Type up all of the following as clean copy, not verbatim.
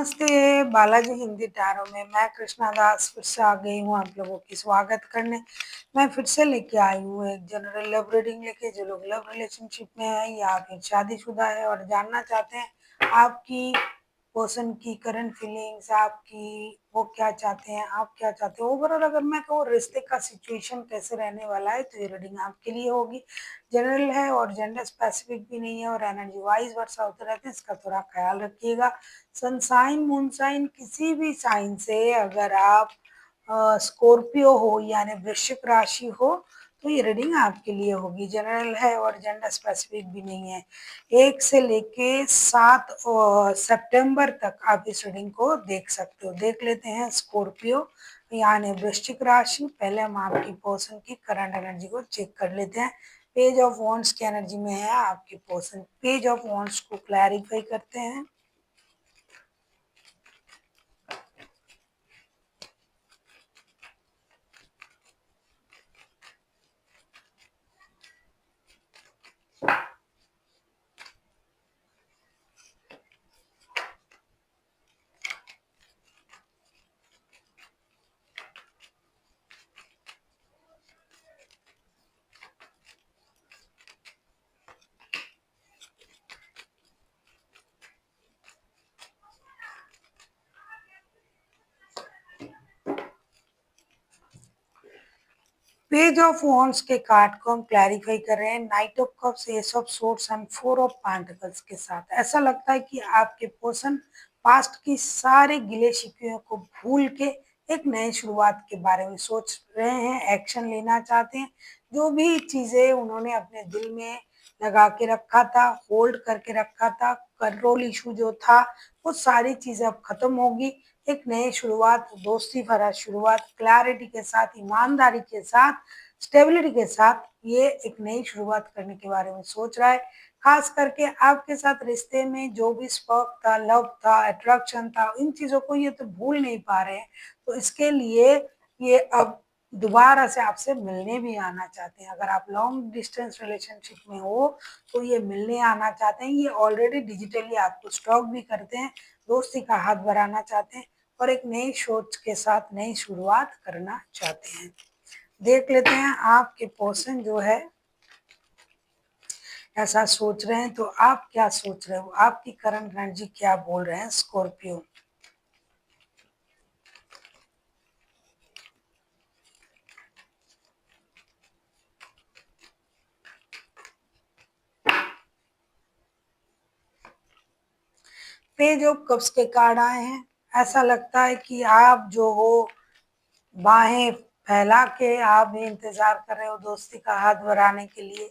नमस्ते, बालाजी हिंदी टैरो में मैं कृष्णा दास फिर से आ गई हूँ आप लोगों की स्वागत करने। मैं फिर से लेके आई हूँ एक जनरल लव रीडिंग लेके। जो लोग लव रिलेशनशिप में है या फिर शादीशुदा है और जानना चाहते हैं आपकी पर्सन की करंट फीलिंग्स, आपकी वो क्या चाहते हैं, आप क्या चाहते हो, ओवरऑल अगर मैं कहूँ रिश्ते का सिचुएशन कैसे रहने वाला है, तो ये रीडिंग आपके लिए होगी। जनरल है और जेंडर स्पेसिफिक भी नहीं है और एनर्जी वाइज वर्षा होते रहते हैं, इसका थोड़ा ख्याल रखिएगा। सनसाइन मूनसाइन किसी भी साइन से अगर आप स्कॉर्पियो हो यानी वृश्चिक राशि हो, तो ये रीडिंग आपके लिए होगी। जनरल है और जेंडर स्पेसिफिक भी नहीं है। 1 से लेके 7 सितंबर तक आप इस रीडिंग को देख सकते हो। देख लेते हैं स्कॉर्पियो यानी वृश्चिक राशि। पहले हम आपकी पर्सन की करंट एनर्जी को चेक कर लेते हैं। पेज ऑफ वॉन्ड्स की एनर्जी में है आपकी पर्सन। पेज ऑफ वॉन्ड्स को क्लैरिफाई करते हैं। पेज ऑफ वॉन्ड्स के कार्ड को हम क्लैरिफाई कर रहे हैं night of cups, S of swords and 4 of pentacles के साथ। ऐसा लगता है कि आपके पर्सन पास्ट की सारे गिले शिकवे को भूल के एक नई शुरुआत के बारे में सोच रहे हैं, एक्शन लेना चाहते हैं। जो भी चीजें उन्होंने अपने दिल में लगा के रखा था, होल्ड करके रखा था, कंट्रोल इशू जो था, वो सारी चीजें अब खत्म होगी। एक नई शुरुआत, दोस्ती भरा शुरुआत, क्लैरिटी के साथ, ईमानदारी के साथ, स्टेबिलिटी के साथ ये एक नई शुरुआत करने के बारे में सोच रहा है। खास करके आपके साथ रिश्ते में जो भी स्पर्क था, लव था, अट्रैक्शन था, इन चीजों को ये तो भूल नहीं पा रहे हैं। तो इसके लिए ये अब दोबारा से आपसे मिलने भी आना चाहते हैं। अगर आप लॉन्ग डिस्टेंस रिलेशनशिप में हो तो ये मिलने आना चाहते हैं। ये ऑलरेडी डिजिटली आपको स्टॉक भी करते हैं, दोस्ती का हाथ बढ़ाना चाहते हैं और एक नई सोच के साथ नई शुरुआत करना चाहते हैं। देख लेते हैं आपके पर्सन जो है ऐसा सोच रहे हैं, तो आप क्या सोच रहे हो, आपकी करंट एनर्जी क्या बोल रहे हैं स्कॉर्पियो। पेज ऑफ कप्स के कार्ड आए हैं। ऐसा लगता है कि आप जो हो बाहें फैला के आप भी इंतजार कर रहे हो दोस्ती का हाथ बढ़ाने के लिए,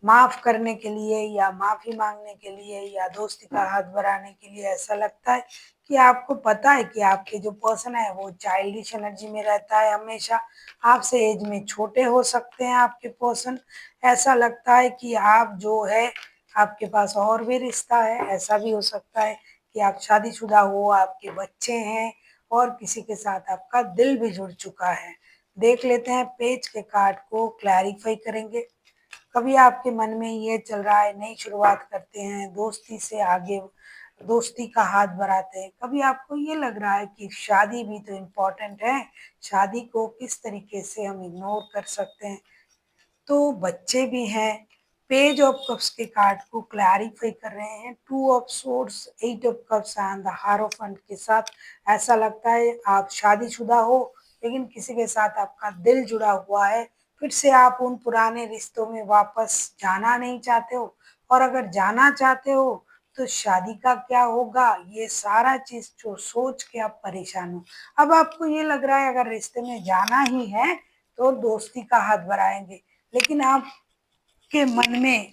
माफ करने के लिए या माफी मांगने के लिए या दोस्ती का हाथ बढ़ाने के लिए। ऐसा लगता है कि आपको पता है कि आपके जो पर्सन है वो चाइल्डिश एनर्जी में रहता है हमेशा। आपसे एज में छोटे हो सकते हैं आपके पर्सन। ऐसा लगता है कि आप जो है आपके पास और भी रिश्ता है। ऐसा भी हो सकता है कि आप शादीशुदा हो, आपके बच्चे हैं और किसी के साथ आपका दिल भी जुड़ चुका है। देख लेते हैं पेज के कार्ड को क्लैरिफाई करेंगे। कभी आपके मन में ये चल रहा है नई शुरुआत करते हैं, दोस्ती से आगे दोस्ती का हाथ बढ़ाते हैं। कभी आपको ये लग रहा है कि शादी भी तो इम्पोर्टेंट है, शादी को किस तरीके से हम इग्नोर कर सकते हैं। तो बच्चे भी हैं। पेज ऑफ कप्स के कार्ड को क्लैरिफाई कर रहे हैं 2 of swords, 8 of cups and the हारोफेंट के साथ। ऐसा लगता है आप शादीशुदा हो लेकिन किसी के साथ आपका दिल जुड़ा हुआ है। फिर से आप उन पुराने रिश्तों में वापस जाना नहीं चाहते हो और अगर जाना चाहते हो तो शादी का क्या होगा, ये सारा चीज जो सोच के आप परेशान हो। अब आपको ये लग रहा है अगर रिश्ते में जाना ही है तो दोस्ती का हाथ बढ़ाएंगे, लेकिन आपके मन में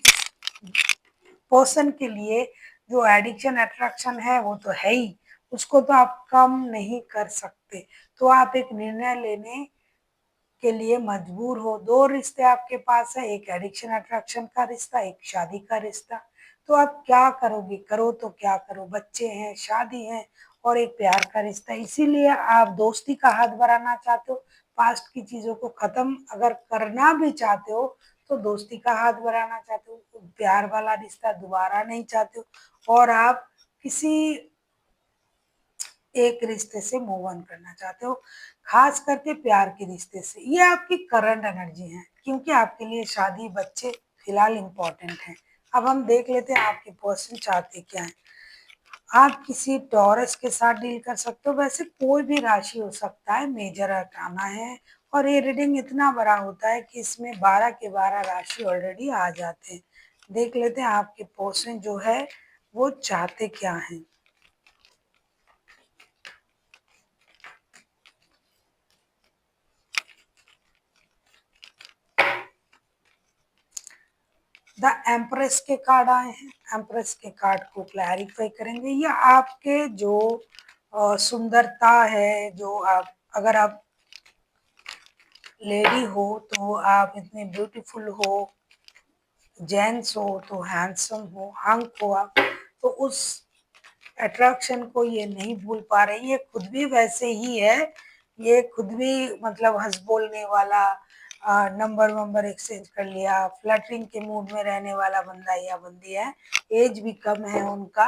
पर्सन के लिए जो एडिक्शन अट्रैक्शन है वो तो है ही, उसको तो आप कम नहीं कर सकते। तो आप एक निर्णय लेने के लिए मजबूर हो। 2 रिश्ते आपके पास है, एक एडिक्शन अट्रैक्शन का रिश्ता, एक शादी का रिश्ता। तो आप क्या करोगे, करो तो क्या करो, बच्चे हैं, शादी है और एक प्यार का रिश्ता। इसीलिए आप दोस्ती का हाथ बढ़ाना चाहते हो। पास्ट की चीजों को खत्म अगर करना भी चाहते हो तो दोस्ती का हाथ बढ़ाना चाहते हो, तो प्यार वाला रिश्ता दोबारा नहीं चाहते हो। और आप किसी एक रिश्ते से मूव ऑन करना चाहते हो, खास करके प्यार के रिश्ते से। ये आपकी करंट एनर्जी है, क्योंकि आपके लिए शादी, बच्चे फिलहाल इम्पोर्टेंट हैं। अब हम देख लेते हैं आपके पर्सन चाहते क्या है। आप किसी टॉरस के साथ डील कर सकते हो, वैसे कोई भी राशि हो सकता है, मेजर हटाना है। और ये रीडिंग इतना बड़ा होता है कि इसमें 12 के 12 राशि ऑलरेडी आ जाते हैं। देख लेते हैं आपके पर्सन जो है वो चाहते क्या हैं। द एम्प्रेस के कार्ड आए हैं। एम्प्रेस के कार्ड को क्लैरिफाई करेंगे। ये आपके जो सुंदरता है, जो आप, अगर आप लेडी हो तो आप इतने ब्यूटीफुल हो, जेंट्स हो तो हैंडसम हो, हंक हो आप, तो उस अट्रैक्शन को ये नहीं भूल पा रही। ये खुद भी वैसे ही है, ये खुद भी मतलब हंस बोलने वाला, नंबर वंबर एक्सचेंज कर लिया, फ्लटरिंग के मूड में रहने वाला बंदा या बंदी है। एज भी कम है उनका,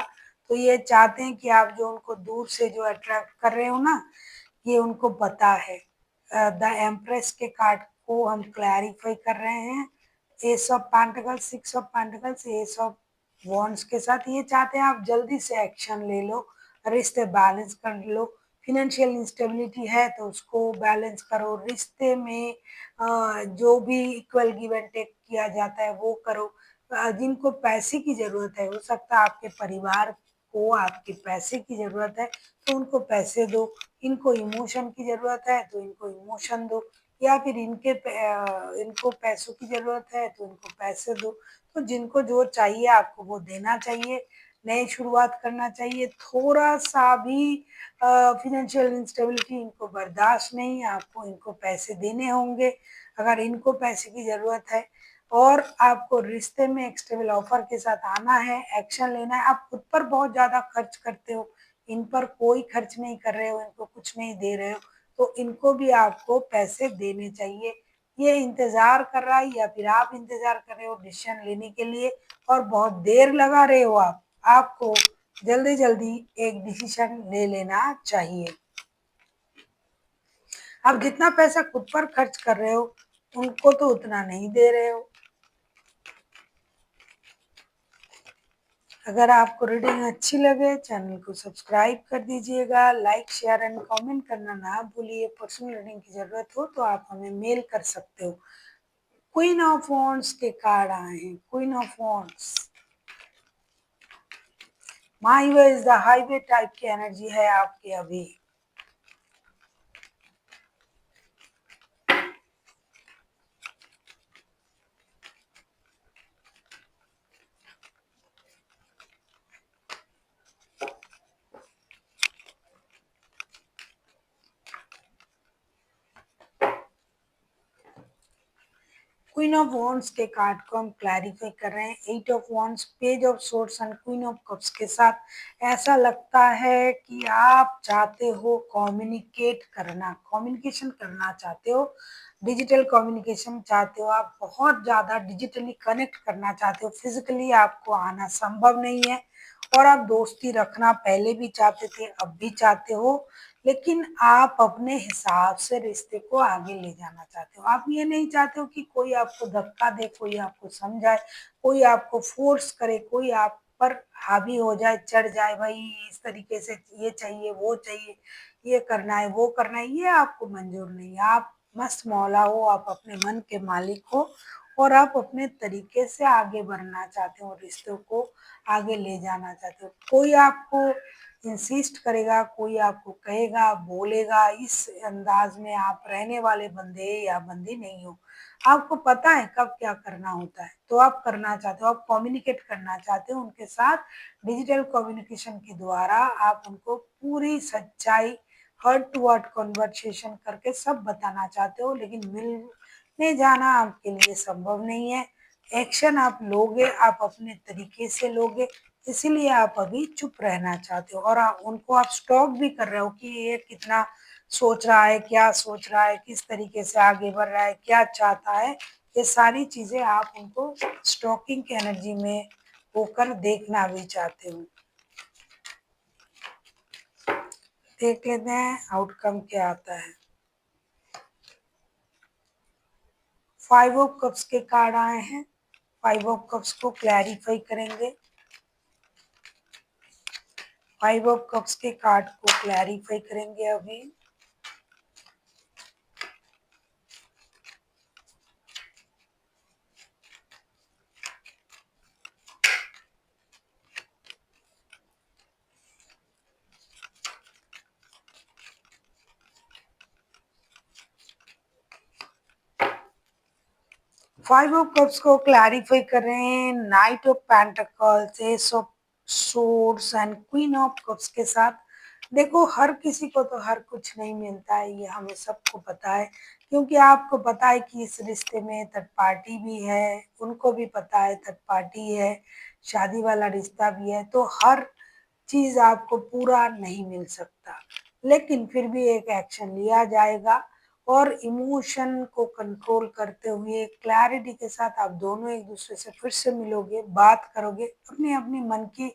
तो ये चाहते हैं कि आप जो उनको दूर से जो अट्रैक्ट कर रहे हो ना, ये उनको पता है। द एम्प्रेस के कार्ड को हम क्लैरिफाई कर रहे हैं। S of pentacles, 6 of pentacles, S of wands के साथ ये चाहते हैं आप जल्दी से एक्शन ले लो, रिश्ते बैलेंस कर लो। फिनेंशियल इंस्टेबिलिटी है तो उसको बैलेंस करो। रिश्ते में जो भी इक्वल गिव एंड टेक किया जाता है वो करो। जिनको पैसे की ज़रूरत है, हो सकता है आपके परिवार को आपके पैसे की ज़रूरत है तो उनको पैसे दो। इनको इमोशन की ज़रूरत है तो इनको इमोशन दो, या फिर इनको पैसों की ज़रूरत है तो इनको पैसे दो। तो जिनको जो चाहिए आपको वो देना चाहिए। नई शुरुआत करना चाहिए। थोड़ा-सा भी फाइनेंशियल इंस्टेबिलिटी इनको बर्दाश्त नहीं है, आपको इनको पैसे देने होंगे। अगर इनको पैसे की ज़रूरत है और आपको रिश्ते में एक स्टेबल ऑफर के साथ आना है, एक्शन लेना है। आप खुद पर बहुत ज़्यादा खर्च करते हो, इन पर कोई खर्च नहीं कर रहे हो, इनको कुछ नहीं दे रहे हो, तो इनको भी आपको पैसे देने चाहिए। ये इंतज़ार कर रहा है या फिर आप इंतज़ार कर रहे हो डिसीज़न लेने के लिए और बहुत देर लगा रहे हो आप। आपको जल्दी-जल्दी एक डिसीज़न ले लेना चाहिए। आप जितना पैसा खुद पर खर्च कर रहे हो, उनको तो उतना नहीं दे रहे हो। अगर आपको रीडिंग अच्छी लगे, चैनल को सब्सक्राइब कर दीजिएगा, लाइक, शेयर एंड कमेंट करना ना भूलिए। पर्सनल रीडिंग की ज़रूरत हो तो आप हमें मेल कर सकते हो। क्वीन ऑफ वॉन्ड्स के कार्ड आए हैं। Queen of wands, my way is the highway type की एनर्जी है आपकी अभी। क्वीन ऑफ वॉन्ड्स के कार्ड को हम क्लैरिफाई कर रहे हैं। 8 of wands, page of swords and queen of cups के साथ ऐसा लगता है कि आप चाहते हो कम्युनिकेट करना, कम्युनिकेशन करना चाहते हो, डिजिटल कम्युनिकेशन चाहते हो। आप बहुत ज़्यादा डिजिटली कनेक्ट करना चाहते हो। फिजिकली आपको आना संभव नहीं है और आप दोस्ती रखना पहले भी चाहते थे, अब भी चाहते हो, लेकिन आप अपने हिसाब से रिश्ते को आगे ले जाना चाहते हो। आप ये नहीं चाहते हो कि कोई आपको धक्का दे, कोई आपको समझाए, कोई आपको फोर्स करे, कोई आप पर हावी हो जाए, चढ़ जाए, भाई इस तरीके से ये चाहिए, वो चाहिए, ये करना है, वो करना है, ये आपको मंजूर नहीं है। आप मस्त मौला हो, आप अपने मन के मालिक हो और आप अपने तरीके से आगे बढ़ना चाहते हो, रिश्तों को आगे ले जाना चाहते हो। कोई आपको इंसिस्ट करेगा, कोई आपको कहेगा, बोलेगा, इस अंदाज में आप रहने वाले बंदे या बंदी नहीं हो। आपको पता है कब क्या करना होता है, तो आप करना चाहते हो, आप कम्युनिकेट करना चाहते हो उनके साथ। डिजिटल कम्युनिकेशन के द्वारा आप उनको पूरी सच्चाई, हार्ट टू हार्ट कन्वर्सेशन करके सब बताना चाहते हो, लेकिन मिलने जाना आपके लिए संभव नहीं है। एक्शन आप लोगे, आप अपने तरीके से लोगे, इसीलिए आप अभी चुप रहना चाहते हो और उनको आप स्टॉक भी कर रहे हो कि ये कितना सोच रहा है, क्या सोच रहा है, किस तरीके से आगे बढ़ रहा है, क्या चाहता है। ये सारी चीजें आप उनको स्टॉकिंग की एनर्जी में होकर देखना भी चाहते हो। देख लेते हैं आउटकम क्या आता है। 5 ऑफ कप्स के कार्ड आए हैं। 5 ऑफ कप्स को क्लैरिफाई करेंगे। 5 ऑफ कप्स के कार्ड को क्लैरिफाई करेंगे अभी। फाइव ऑफ कप्स को क्लैरिफाई कर रहे हैं night of pentacles, S of swords and queen of cups के साथ। देखो, हर किसी को तो हर कुछ नहीं मिलता है, ये हमें सबको पता है, क्योंकि आपको पता है कि इस रिश्ते में थर्ड पार्टी भी है, उनको भी पता है थर्ड पार्टी है, शादी वाला रिश्ता भी है, तो हर चीज आपको पूरा नहीं मिल सकता, लेकिन फिर भी एक एक्शन लिया जाएगा और इमोशन को कंट्रोल करते हुए क्लैरिटी के साथ आप दोनों एक दूसरे से फिर से मिलोगे, बात करोगे, अपनी अपनी मन की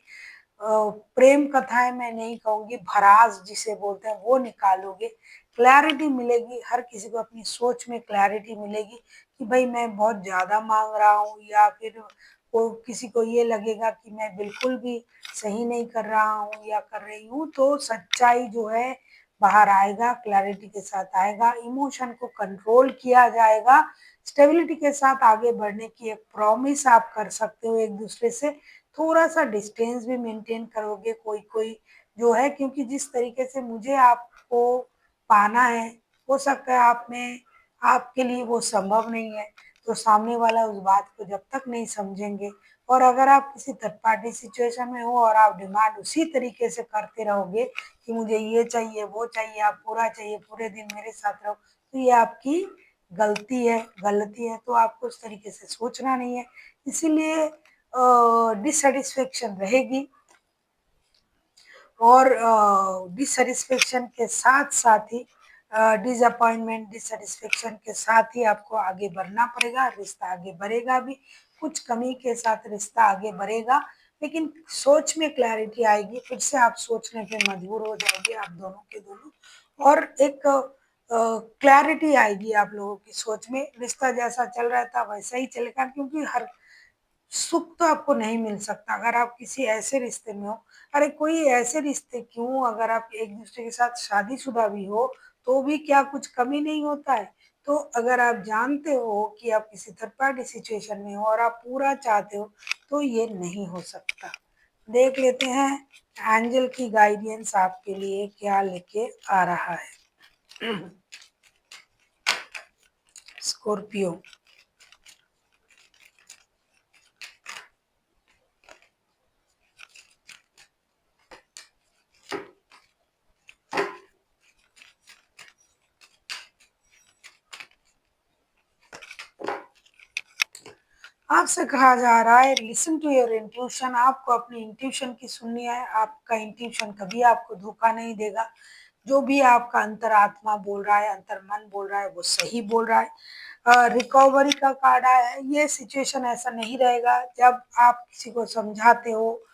प्रेम कथाएं, मैं नहीं कहूंगी, भरास जिसे बोलते हैं, वो निकालोगे। क्लैरिटी मिलेगी, हर किसी को अपनी सोच में क्लैरिटी मिलेगी कि भाई मैं बहुत ज्यादा मांग रहा हूँ, या फिर वो किसी को ये लगेगा कि मैं बिल्कुल भी सही नहीं कर रहा हूँ या कर रही हूँ, तो सच्चाई जो है बाहर आएगा, क्लैरिटी के साथ आएगा, इमोशन को कंट्रोल किया जाएगा, स्टेबिलिटी के साथ आगे बढ़ने की एक प्रॉमिस आप कर सकते हो एक दूसरे से। थोड़ा सा डिस्टेंस भी मेंटेन करोगे कोई कोई जो है, क्योंकि जिस तरीके से मुझे आपको पाना है, हो सकता है आप में आपके लिए वो संभव नहीं है, तो सामने वाला उस बात को जब तक नहीं समझेंगे, और अगर आप किसी थर्ड पार्टी सिचुएशन में हो और आप डिमांड उसी तरीके से करते रहोगे कि मुझे ये चाहिए वो चाहिए, आप पूरा चाहिए, पूरे दिन मेरे साथ रहो, तो ये आपकी गलती है, तो आपको उस तरीके से सोचना नहीं है, इसीलिए डिससेटिस्फेक्शन रहेगी, और डिससेटिस्फेक्शन के साथ साथ ही डिसअपॉइंटमेंट, डिससेटिस्फेक्शन के साथ ही आपको आगे बढ़ना पड़ेगा, रिश्ता आगे बढ़ेगा भी, कुछ कमी के साथ रिश्ता आगे बढ़ेगा, लेकिन सोच में क्लैरिटी आएगी, फिर से आप सोचने पे मजबूर हो जाओगे आप दोनों के दोनों, और एक क्लैरिटी आएगी आप लोगों की सोच में, रिश्ता जैसा चल रहा था वैसा ही चलेगा, क्योंकि हर सुख तो आपको नहीं मिल सकता अगर आप किसी ऐसे रिश्ते में हो। अरे कोई ऐसे रिश्ते क्यों, अगर आप एक दूसरे के साथ शादीशुदा भी हो तो भी क्या कुछ कमी नहीं होता है। तो अगर आप जानते हो कि आप किसी थर्ड पार्टी सिचुएशन में हो और आप पूरा चाहते हो, तो ये नहीं हो सकता। देख लेते हैं एंजल की गाइडेंस आपके लिए क्या लेके आ रहा है। स्कॉर्पियो, आपसे कहा जा रहा है लिसन टू योर इंट्यूशन, आपको अपनी इंट्यूशन की सुननी है, आपका इंट्यूशन कभी आपको धोखा नहीं देगा, जो भी आपका अंतरात्मा बोल रहा है, अंतर मन बोल रहा है, वो सही बोल रहा है। रिकवरी का कार्ड आया है, ये सिचुएशन ऐसा नहीं रहेगा, जब आप किसी को समझाते हो,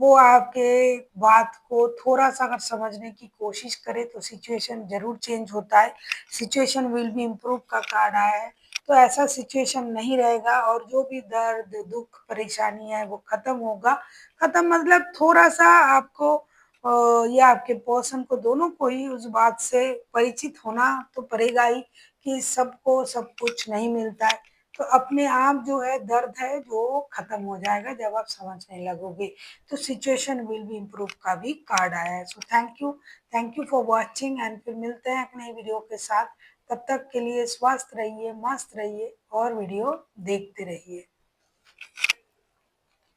वो आपके बात को थोड़ा सा अगर समझने की कोशिश करे तो सिचुएशन जरूर चेंज होता है, सिचुएशन विल बी इम्प्रूव का कार्ड आया है, तो ऐसा सिचुएशन नहीं रहेगा, और जो भी दर्द दुख परेशानी है वो खत्म होगा। खत्म मतलब थोड़ा सा आपको या आपके पर्सन को, दोनों को ही उस बात से परिचित होना तो पड़ेगा ही कि सबको सब कुछ नहीं मिलता है, तो अपने आप जो है दर्द है जो खत्म हो जाएगा जब आप समझने लगोगे, तो सिचुएशन विल बी इम्प्रूव का भी कार्ड आया है। So thank you for watching, and फिर मिलते हैं एक नई वीडियो के साथ, तब तक के लिए स्वस्थ रहिए, मस्त रहिए और वीडियो देखते रहिए।